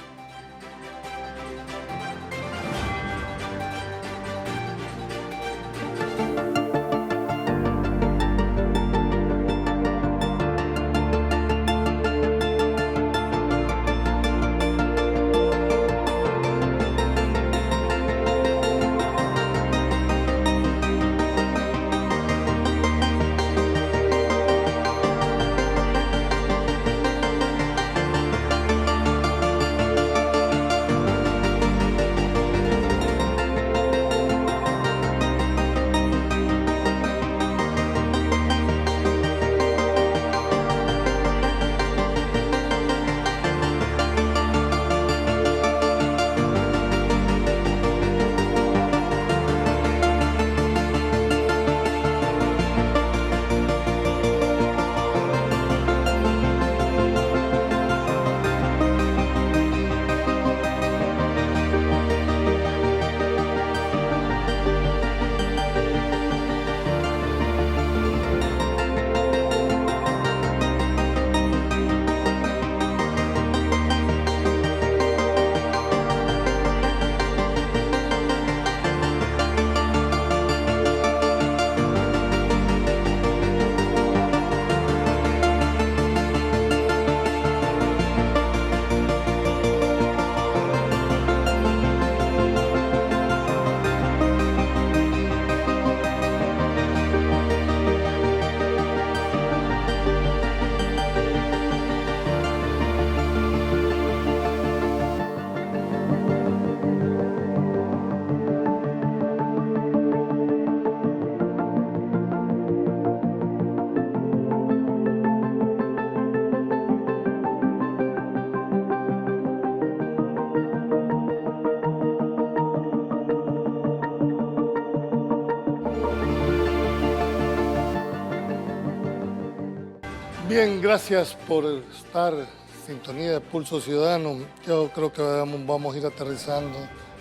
Bien, gracias por estar en sintonía de Pulso Ciudadano. Yo creo que vamos a ir aterrizando.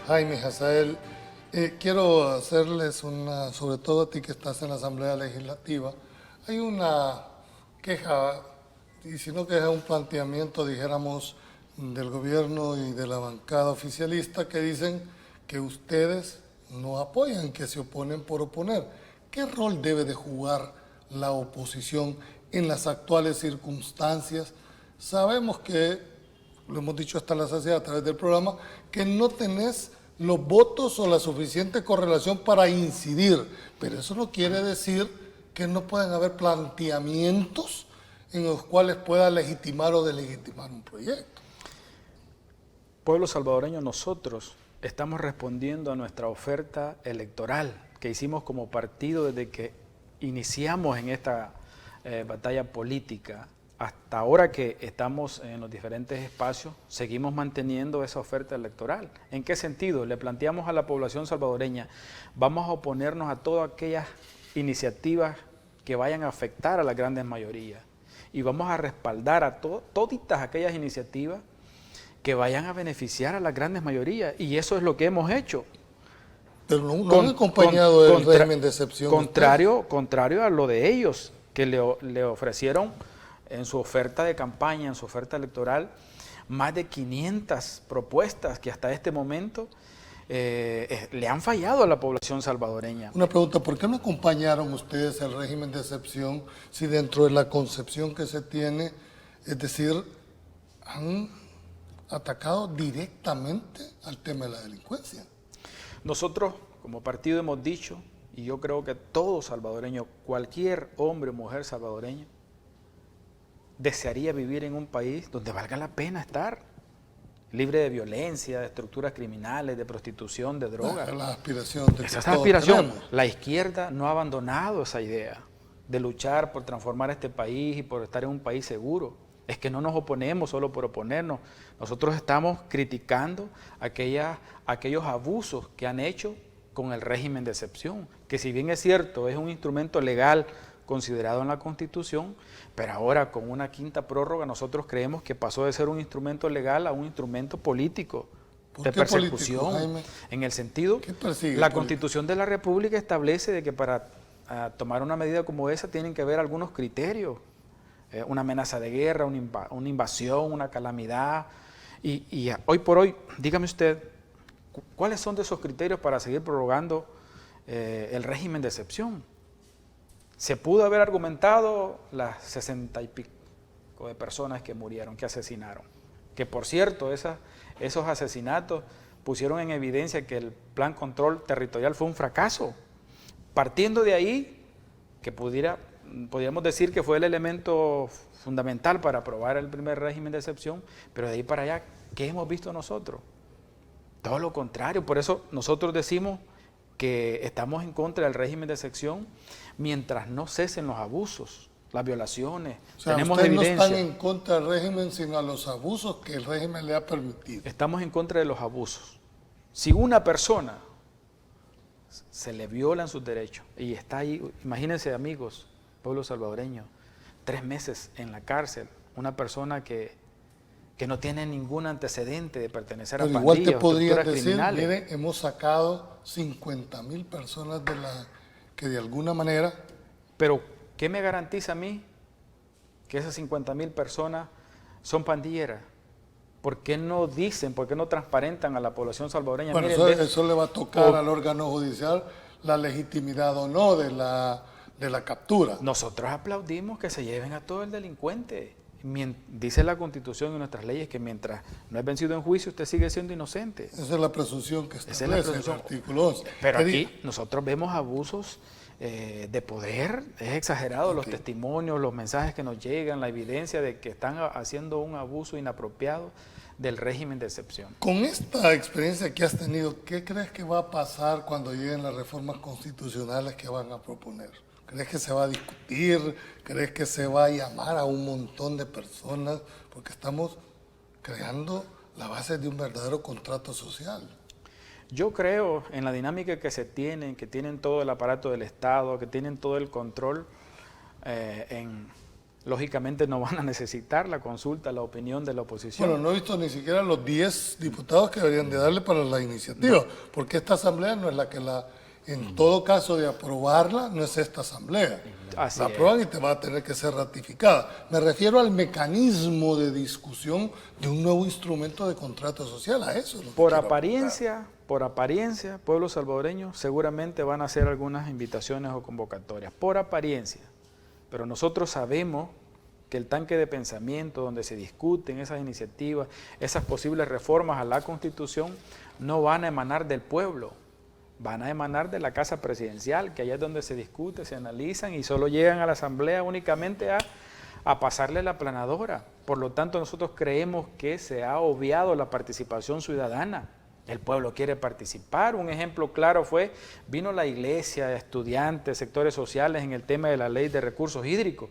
Jaime, Hazael, quiero hacerles sobre todo a ti que estás en la Asamblea Legislativa, hay una queja, y si no queja, un planteamiento, dijéramos, del gobierno y de la bancada oficialista que dicen que ustedes no apoyan, que se oponen por oponer. ¿Qué rol debe de jugar la oposición en las actuales circunstancias? Sabemos que, lo hemos dicho hasta la saciedad a través del programa, que no tenés los votos o la suficiente correlación para incidir, pero eso no quiere decir que no puedan haber planteamientos en los cuales pueda legitimar o delegitimar un proyecto. Pueblo salvadoreño, nosotros estamos respondiendo a nuestra oferta electoral que hicimos como partido desde que iniciamos en esta batalla política. Hasta ahora que estamos en los diferentes espacios, seguimos manteniendo esa oferta electoral. ¿En qué sentido? Le planteamos a la población salvadoreña, vamos a oponernos a todas aquellas iniciativas que vayan a afectar a las grandes mayorías y vamos a respaldar a toditas aquellas iniciativas que vayan a beneficiar a las grandes mayorías, y eso es lo que hemos hecho. Pero no han acompañado del régimen de excepción. Contrario a lo de ellos, que le ofrecieron en su oferta de campaña, en su oferta electoral, más de 500 propuestas que hasta este momento le han fallado a la población salvadoreña. Una pregunta, ¿por qué no acompañaron ustedes el régimen de excepción si dentro de la concepción que se tiene, es decir, han atacado directamente al tema de la delincuencia? Nosotros como partido hemos dicho, y yo creo que todo salvadoreño, cualquier hombre o mujer salvadoreño, desearía vivir en un país donde valga la pena estar, libre de violencia, de estructuras criminales, de prostitución, de drogas. La aspiración de Esa es que la todos aspiración. tenemos. La izquierda no ha abandonado esa idea de luchar por transformar este país y por estar en un país seguro. Es que no nos oponemos solo por oponernos. Nosotros estamos criticando aquellos abusos que han hecho con el régimen de excepción, que si bien es cierto, es un instrumento legal considerado en la Constitución, pero ahora con una quinta prórroga nosotros creemos que pasó de ser un instrumento legal a un instrumento político ¿Por de qué persecución, político, Jaime? en el sentido, ¿Qué persigue la político? Constitución de la República establece de que para tomar una medida como esa tienen que haber algunos criterios, una amenaza de guerra, una invasión, una calamidad, y hoy por hoy, dígame usted, ¿cuáles son de esos criterios para seguir prorrogando el régimen de excepción? Se pudo haber argumentado las 60 y pico de personas que murieron, que asesinaron. Que por cierto, esos asesinatos pusieron en evidencia que el plan control territorial fue un fracaso. Partiendo de ahí, que podríamos decir que fue el elemento fundamental para aprobar el primer régimen de excepción, pero de ahí para allá, ¿qué hemos visto nosotros? Todo lo contrario, por eso nosotros decimos que estamos en contra del régimen de excepción mientras no cesen los abusos, las violaciones. O sea, tenemos ustedes evidencia. no están en contra del régimen, sino a los abusos que el régimen le ha permitido. Estamos en contra de los abusos. Si una persona se le violan sus derechos y está ahí, imagínense amigos, pueblo salvadoreño, 3 meses en la cárcel, una persona que no tiene ningún antecedente de pertenecer a Pero igual te pandillas o podrían estructuras decir, criminales. miren, hemos sacado 50,000 personas que de alguna manera... Pero, ¿qué me garantiza a mí que esas 50,000 personas son pandilleras? ¿Por qué no dicen, por qué no transparentan a la población salvadoreña? Bueno, Miren, eso le va a tocar al órgano judicial la legitimidad o no de la captura. nosotros aplaudimos que se lleven a todo el delincuente. Dice la Constitución y nuestras leyes que mientras no es vencido en juicio, usted sigue siendo inocente. Esa es la presunción que Esa es establece la presunción. el artículo 11. Pero ¿Qué aquí dice? nosotros vemos abusos de poder, es exagerado los testimonios, los mensajes que nos llegan, la evidencia de que están haciendo un abuso inapropiado del régimen de excepción. Con esta experiencia que has tenido, ¿qué crees que va a pasar cuando lleguen las reformas constitucionales que van a proponer? ¿Crees que se va a discutir? ¿Crees que se va a llamar a un montón de personas? Porque estamos creando la base de un verdadero contrato social. Yo creo en la dinámica que se tienen, que tienen todo el aparato del Estado, que tienen todo el control, lógicamente no van a necesitar la consulta, la opinión de la oposición. Bueno, no he visto ni siquiera los 10 diputados que deberían de darle para la iniciativa, porque esta asamblea no es la que en todo caso de aprobarla, no es esta asamblea. Así La es. aprueban y te va a tener que ser ratificada. Me refiero al mecanismo de discusión de un nuevo instrumento de contrato social, a eso. es lo que Por quiero apariencia, pueblos salvadoreños seguramente van a hacer algunas invitaciones o convocatorias, por apariencia. Pero nosotros sabemos que el tanque de pensamiento donde se discuten esas iniciativas, esas posibles reformas a la Constitución, no van a emanar del pueblo, van a emanar de la Casa Presidencial, que allá es donde se discute, se analizan y solo llegan a la Asamblea únicamente a pasarle la aplanadora. Por lo tanto, nosotros creemos que se ha obviado la participación ciudadana. El pueblo quiere participar. Un ejemplo claro vino la iglesia, estudiantes, sectores sociales en el tema de la ley de recursos hídricos.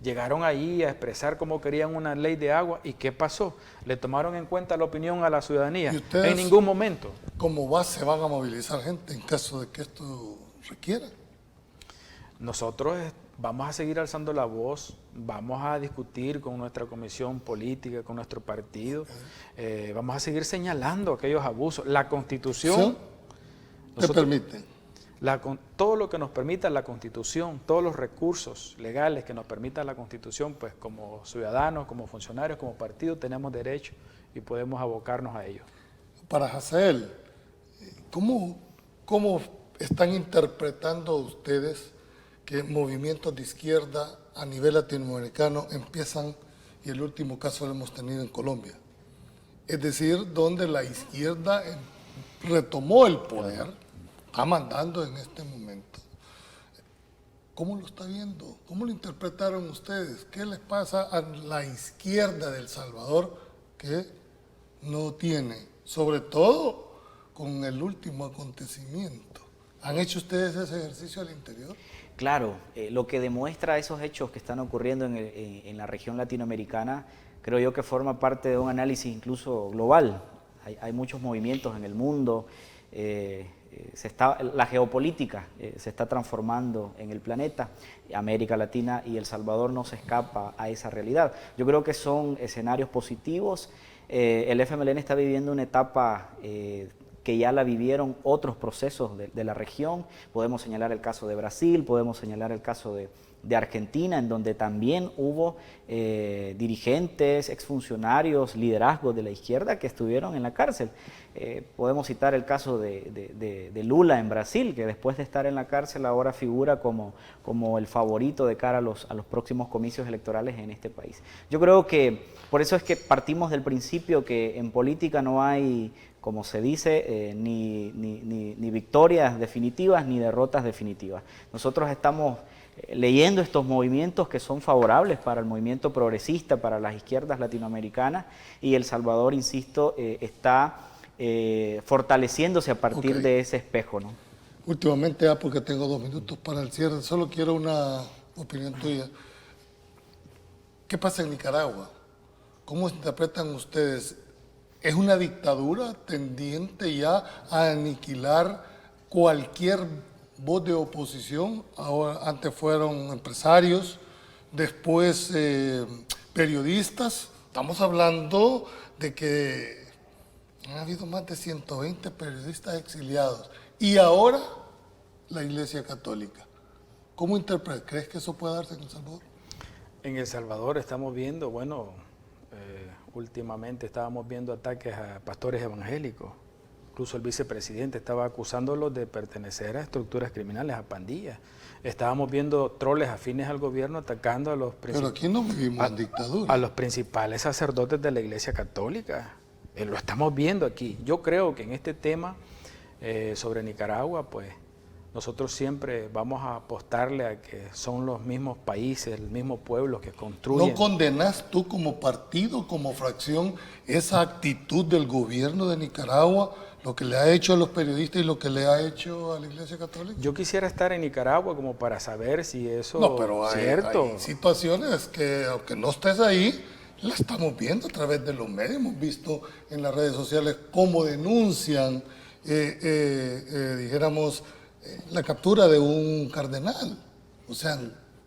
Llegaron ahí a expresar cómo querían una ley de agua. ¿Y qué pasó? ¿Le tomaron en cuenta la opinión a la ciudadanía? ¿Y ustedes, en ningún momento. como base, van a movilizar gente en caso de que esto requiera? Nosotros vamos a seguir alzando la voz, vamos a discutir con nuestra comisión política, con nuestro partido, vamos a seguir señalando aquellos abusos. La Constitución ¿Te permite? Todo lo que nos permita la Constitución, todos los recursos legales que nos permita la Constitución, pues como ciudadanos, como funcionarios, como partido, tenemos derecho y podemos abocarnos a ello. Para Hazael, ¿Cómo están interpretando ustedes que movimientos de izquierda a nivel latinoamericano empiezan, y el último caso lo hemos tenido en Colombia? Es decir, donde la izquierda retomó el poder, está mandando en este momento. ¿Cómo lo está viendo? ¿Cómo lo interpretaron ustedes? ¿Qué les pasa a la izquierda de El Salvador que no tiene, sobre todo con el último acontecimiento? ¿Han hecho ustedes ese ejercicio al interior? Claro, lo que demuestra esos hechos que están ocurriendo en la región latinoamericana, creo yo que forma parte de un análisis incluso global. Hay muchos movimientos en el mundo, la geopolítica se está transformando en el planeta. América Latina y El Salvador no se escapa a esa realidad. Yo creo que son escenarios positivos. El FMLN está viviendo una etapa que ya la vivieron otros procesos de la región. Podemos señalar el caso de Brasil, podemos señalar el caso de Argentina, en donde también hubo dirigentes, exfuncionarios, liderazgos de la izquierda que estuvieron en la cárcel. Podemos citar el caso de Lula en Brasil, que después de estar en la cárcel ahora figura como el favorito de cara a los próximos comicios electorales en este país. Yo creo que por eso es que partimos del principio que en política no hay, como se dice, ni victorias definitivas ni derrotas definitivas. Nosotros estamos leyendo estos movimientos que son favorables para el movimiento progresista, para las izquierdas latinoamericanas, y El Salvador, insisto, está fortaleciéndose a partir de ese espejo, ¿no? Últimamente, ya porque tengo 2 minutos para el cierre, solo quiero una opinión tuya. ¿Qué pasa en Nicaragua? ¿Cómo interpretan ustedes? ¿Es una dictadura tendiente ya a aniquilar cualquier voz de oposición? Ahora, antes fueron empresarios, después periodistas. Estamos hablando de que han habido más de 120 periodistas exiliados. Y ahora la Iglesia Católica. ¿Cómo interpretas? ¿Crees que eso puede darse en El Salvador? En El Salvador estamos viendo, últimamente estábamos viendo ataques a pastores evangélicos. Incluso el vicepresidente estaba acusándolos de pertenecer a estructuras criminales, a pandillas. Estábamos viendo troles afines al gobierno atacando a los Pero aquí no vivimos en dictadura. A los principales sacerdotes de la Iglesia Católica. Lo estamos viendo aquí. Yo creo que en este tema sobre Nicaragua, pues nosotros siempre vamos a apostarle a que son los mismos países, el mismo pueblo que construyen. ¿No condenas tú como partido, como fracción, esa actitud del gobierno de Nicaragua, lo que le ha hecho a los periodistas y lo que le ha hecho a la Iglesia Católica? Yo quisiera estar en Nicaragua como para saber si eso no, pero es cierto. Hay situaciones que, aunque no estés ahí, la estamos viendo a través de los medios. Hemos visto en las redes sociales cómo denuncian, dijéramos, la captura de un cardenal. O sea,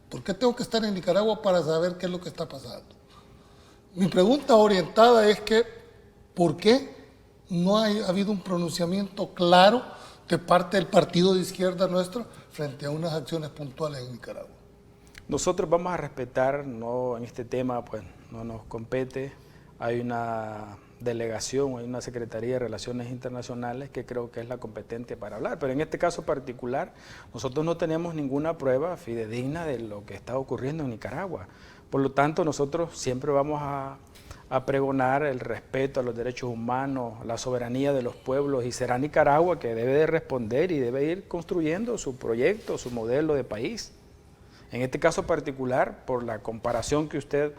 ¿por qué tengo que estar en Nicaragua para saber qué es lo que está pasando? Mi pregunta orientada es que, ¿por qué no ha habido un pronunciamiento claro de parte del partido de izquierda nuestro frente a unas acciones puntuales en Nicaragua? Nosotros vamos a respetar, no en este tema, pues no nos compete. Hay una delegación, hay una Secretaría de Relaciones Internacionales que creo que es la competente para hablar, pero en este caso particular nosotros no tenemos ninguna prueba fidedigna de lo que está ocurriendo en Nicaragua. Por lo tanto, nosotros siempre vamos a pregonar el respeto a los derechos humanos, la soberanía de los pueblos, y será Nicaragua que debe de responder y debe ir construyendo su proyecto, su modelo de país. En este caso particular, por la comparación que usted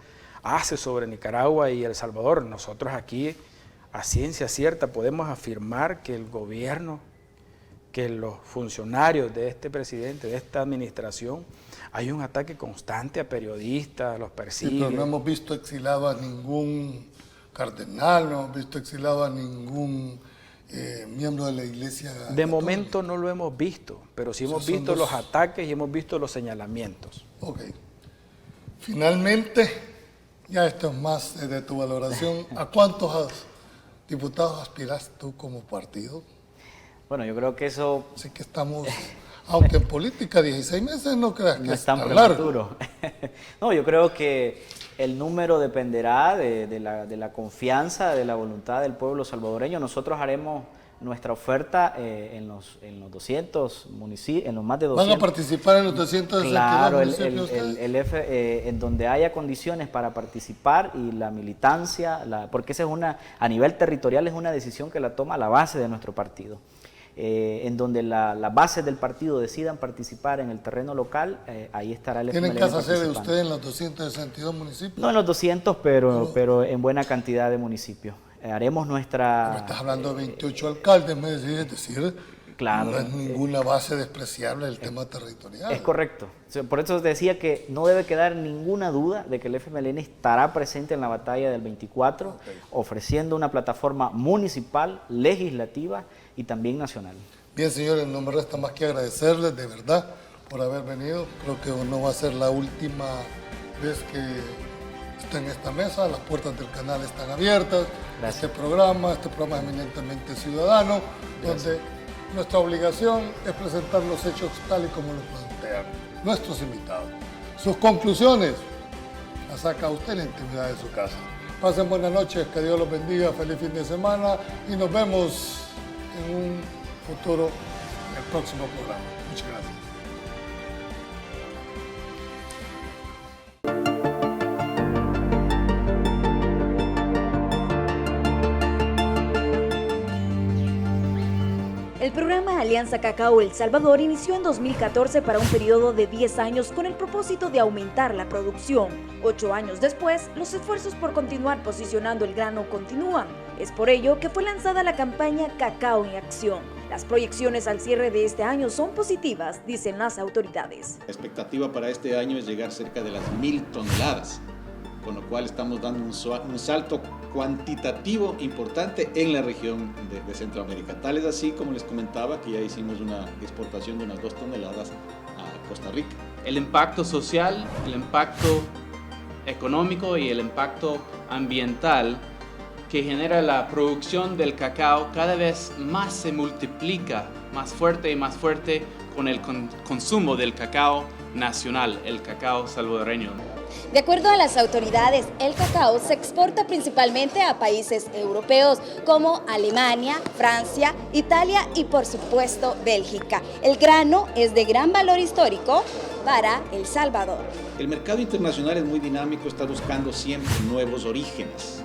hace sobre Nicaragua y El Salvador, nosotros aquí a ciencia cierta podemos afirmar que el gobierno, que los funcionarios de este presidente, de esta administración, hay un ataque constante a periodistas, los persiguen. Sí, pero no hemos visto exilado a ningún cardenal, no hemos visto exilado a ningún miembro de la Iglesia Católica. De momento no lo hemos visto, pero sí hemos visto los ataques y hemos visto los señalamientos. Ok. Finalmente, ya esto es más de tu valoración, ¿a cuántos diputados aspiras tú como partido? Bueno, yo creo que eso... Así que estamos, aunque en política 16 meses no creas que no es tan prematuro. No, yo creo que el número dependerá de la confianza, de la voluntad del pueblo salvadoreño. Nosotros haremos nuestra oferta en los 200 municipios, en los más de 200. ¿Van a participar en los 262 Claro, municipios ustedes? en donde haya condiciones para participar y la militancia, porque esa es a nivel territorial es una decisión que la toma la base de nuestro partido. En donde las bases del partido decidan participar en el terreno local, ahí estará el FMLN. ¿Tienen casa sede usted en los 262 municipios? No en los 200, pero en buena cantidad de municipios. Haremos nuestra... Pero estás hablando de 28 alcaldes, es decir, claro, no es ninguna base despreciable el tema territorial. Es correcto. Por eso decía que no debe quedar ninguna duda de que el FMLN estará presente en la batalla del 24, ofreciendo una plataforma municipal, legislativa y también nacional. Bien, señores, no me resta más que agradecerles de verdad por haber venido. Creo que no va a ser la última vez que estén en esta mesa. Las puertas del canal están abiertas. Gracias. Este programa es eminentemente ciudadano, donde nuestra obligación es presentar los hechos tal y como lo plantean nuestros invitados. Sus conclusiones las saca usted en la intimidad de su casa. Pasen buenas noches, que Dios los bendiga, feliz fin de semana y nos vemos en un futuro, en el próximo programa. Muchas gracias. El programa Alianza Cacao El Salvador inició en 2014 para un periodo de 10 años con el propósito de aumentar la producción. 8 años después, los esfuerzos por continuar posicionando el grano continúan. Es por ello que fue lanzada la campaña Cacao en Acción. Las proyecciones al cierre de este año son positivas, dicen las autoridades. La expectativa para este año es llegar cerca de las 1000 toneladas, con lo cual estamos dando un salto cuantitativo importante en la región de Centroamérica. Tal es así, como les comentaba, que ya hicimos una exportación de unas 2 toneladas a Costa Rica. El impacto social, el impacto económico y el impacto ambiental que genera la producción del cacao cada vez más se multiplica, más fuerte y más fuerte con el consumo del cacao nacional, el cacao salvadoreño. De acuerdo a las autoridades, el cacao se exporta principalmente a países europeos como Alemania, Francia, Italia y por supuesto Bélgica. El grano es de gran valor histórico para El Salvador. El mercado internacional es muy dinámico, está buscando siempre nuevos orígenes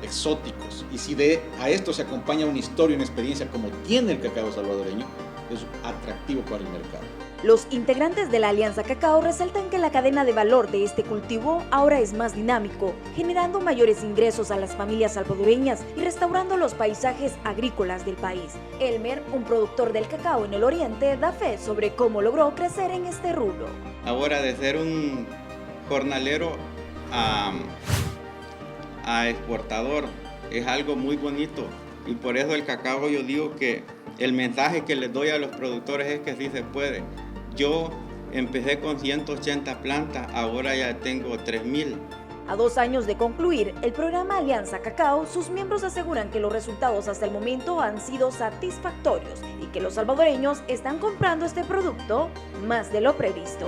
exóticos, y si a esto se acompaña una historia, una experiencia como tiene el cacao salvadoreño, es atractivo para el mercado. Los integrantes de la Alianza Cacao resaltan que la cadena de valor de este cultivo ahora es más dinámico, generando mayores ingresos a las familias salvadoreñas y restaurando los paisajes agrícolas del país. Elmer, un productor del cacao en el oriente, da fe sobre cómo logró crecer en este rubro. Ahora, de ser un jornalero a exportador, es algo muy bonito, y por eso el cacao, yo digo que el mensaje que les doy a los productores es que sí se puede. Yo empecé con 180 plantas, ahora ya tengo 3000. A 2 años de concluir el programa Alianza Cacao, sus miembros aseguran que los resultados hasta el momento han sido satisfactorios y que los salvadoreños están comprando este producto más de lo previsto.